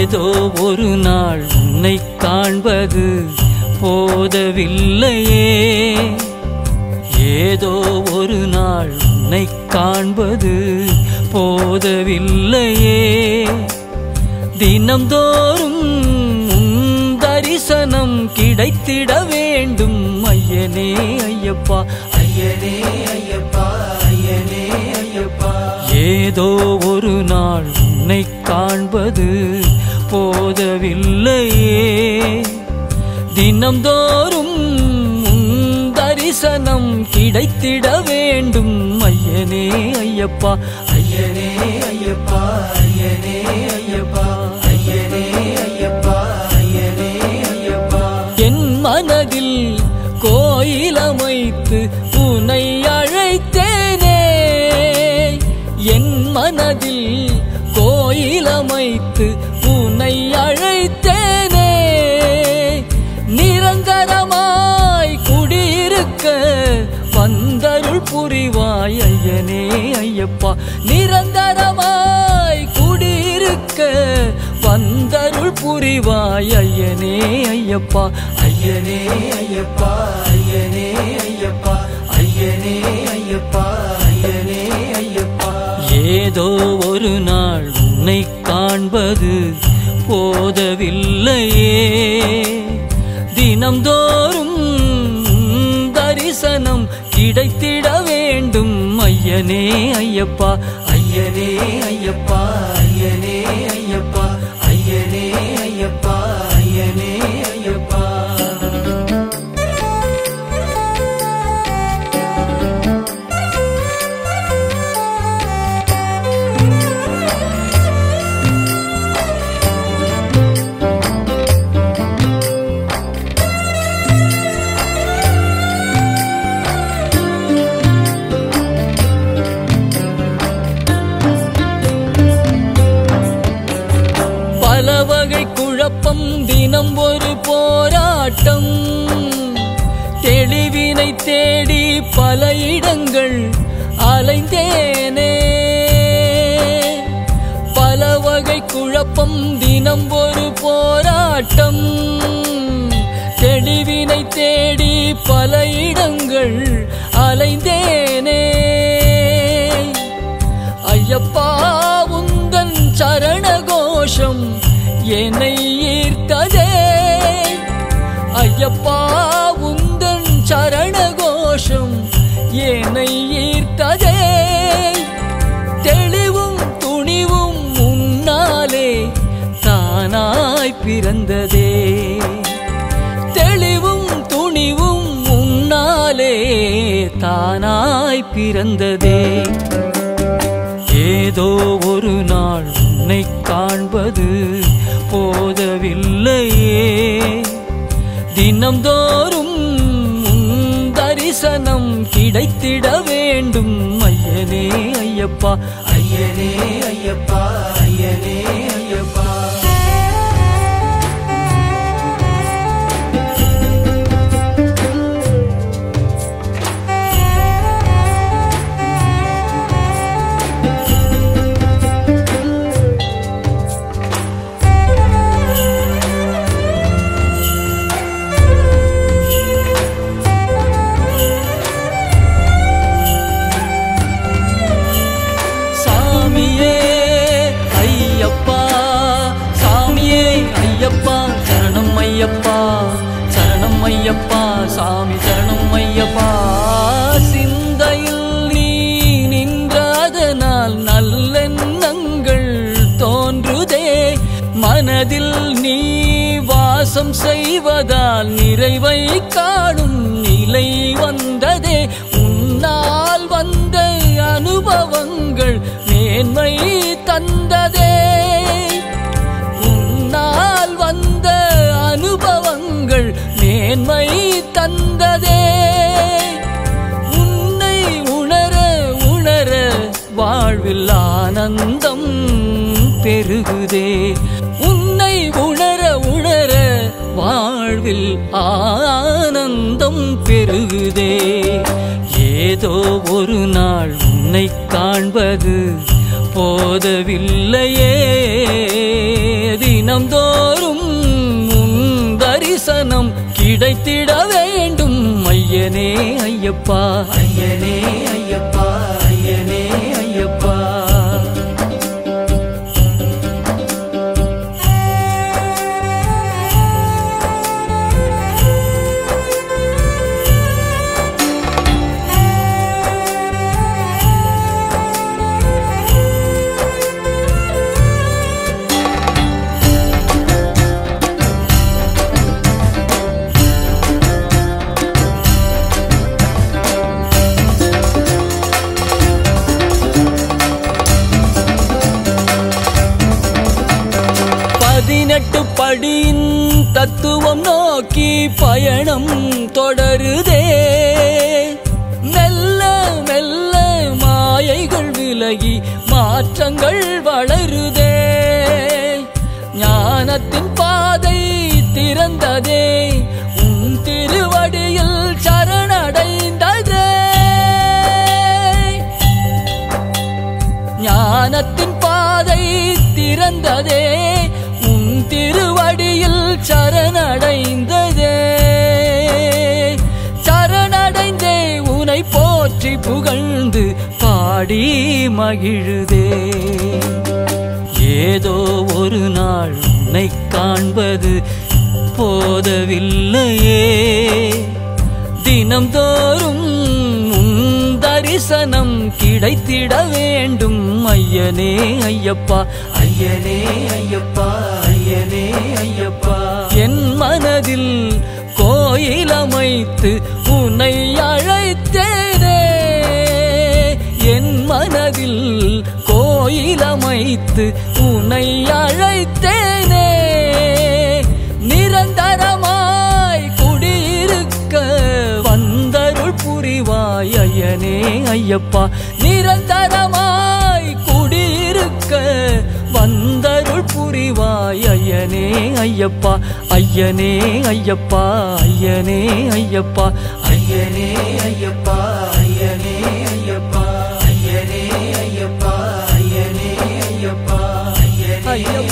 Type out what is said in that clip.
ஏதோ ஒரு நாள் உன்னை காண்பது போதவில்லையே, ஏதோ ஒரு நாள் உன்னை காண்பது போதவில்லையே. தினம்தோறும் உன் தரிசனம் கிடைத்திட வேண்டும் ஐயனே ஐயப்பா, ஐயனே ஐயப்பா, ஐயனே ஐயப்பா. ஏதோ ஒரு நாள் உன்னை காண்பது போதவில்லையே, தினம்தோறும் உன் தரிசனம் கிடைத்திட வேண்டும் ஐயனே ஐயப்பா, ஐயனே ஐயப்பா, ஐயனே ஐயப்பா, ஐயனே ஐயப்பா, ஐயனே ஐயப்பா. என் மனதில் கோயில் அமைத்து உன்னை அழைத்தேனே, என் மனதில் கோயில் அமைத்து உன்னை அழைத்தேனே. நிரந்தரமாய் குடியிருக்க வந்தருள் புரிவாய் ஐயனே ஐயப்பா, நிரந்தரமாய் குடியிருக்க வந்தருள் புரிவாய் ஐயனே ஐயப்பா, ஐயனே ஐயப்பா, ஐயனே ஐயப்பா, ஐயனே ஐயப்பா, ஐயனே ஐயப்பா. ஏதோ ஒரு நாள் உன்னை காண்பது போதவில்லையே, தினம்தோறும் தரிசனம் கிடைத்திட வேண்டும் ஐயனே ஐயப்பா, ஐயனே ஐயப்பா, ஐயனே ஐயப்பா, ஐயனே ஐயப்பா, ஐயனே ஐயப்பா. பல வகை குழப்பம், தினம் ஒரு போராட்டம், தெளிவினை தேடி பல இடங்கள் அலைந்தேனே. பல வகை குழப்பம், தினம் ஒரு போராட்டம், தெளிவினை தேடி பல இடங்கள் அலைந்தேனே. ஐயப்பா உந்தன் சரண கோஷம் என்னை ஈர்த்ததே, ஐயப்பா உந்தன் சரண கோஷம் என்னை ஈர்த்ததே. தெளிவும் துணிவும் உன்னாலே தானாய் பிறந்ததே, தெளிவும் துணிவும் உன்னாலே தானாய் பிறந்ததே. ஏதோ ஒரு நாள் உன்னை காண்பது போதவில்லையே, தினம்தோறும் உன் தரிசனம் கிடைத்திட வேண்டும் ஐயனே ஐயப்பா, ஐயனே ஐயப்பா, ஐயனே ஐயப்பா. ஐயப்பா சரணம் ஐயப்பா, சரணம் ஐயப்பா, சாமி சரணம் ஐயப்பா. சிந்தையில் நீ நின்றதனால் நல்லெண்ணங்கள் தோன்றுதே, மனதில் நீ வாசம் செய்வதால் நிறைவை காணும் நிலை வந்ததே. உன்னால் வந்த அனுபவங்கள் மேன்மை தந்ததே, உன்னால் வந்த அனுபவங்கள் மேன்மை தந்ததே. உன்னை உணர உணர வாழ்வில் ஆனந்தம் பெருகுதே, உன்னை உணர உணர வாழ்வில் ஆனந்தம் பெருகுதே. ஏதோ ஒரு நாள் உன்னை காண்பது போதவில்லையே, தினம்தோறும் உன் தரிசனம் கிடைத்திட வேண்டும் ஐயனே ஐயப்பா ஐயனே ஐயப்பா ஐயனே ஐயப்பா. படியின் தத்துவம் நோக்கி பயணம் தொடருதே. மெல்ல மெல்ல மாயைகள் விலகி மாற்றங்கள் வளருதே. ஞானத்தின் பாதை திறந்ததே, உன் திருவடியில் சரணடைந்ததே. ஞானத்தின் பாதை திறந்ததே, திருவடியில் சரணடைந்ததே. சரணடைந்தே உனை போற்றி புகழ்ந்து பாடி மகிழுதே. ஏதோ ஒரு நாள் உன்னை காண்பது போதவில்லையே. தினம்தோறும் உன் தரிசனம் கிடைத்திட வேண்டும் ஐயனே ஐயப்பா ஐயனே ஐயப்பா ஐயனே ஐயப்பா. என் மனதில் கோயில் அமைத்து உன்னை அழைத்தேனே. என் மனதில் கோயில் அமைத்து உன்னை அழைத்தேனே. நிரந்தரமாய் குடியிருக்க வந்தருள் புரிவாய் ஐயனே ஐயப்பா. நிரந்தரமாய் குடியிருக்க வந்தருள் புரிவாய் ஐயனே ஐயப்பா ஐயனே ஐயப்பா ஐயனே ஐயப்பா ஐயனே ஐயப்பா ஐயனே ஐயப்பா ஐயனே ஐயப்பா ஐயனே ஐயப்பா ஐயனே ஐயப்பா.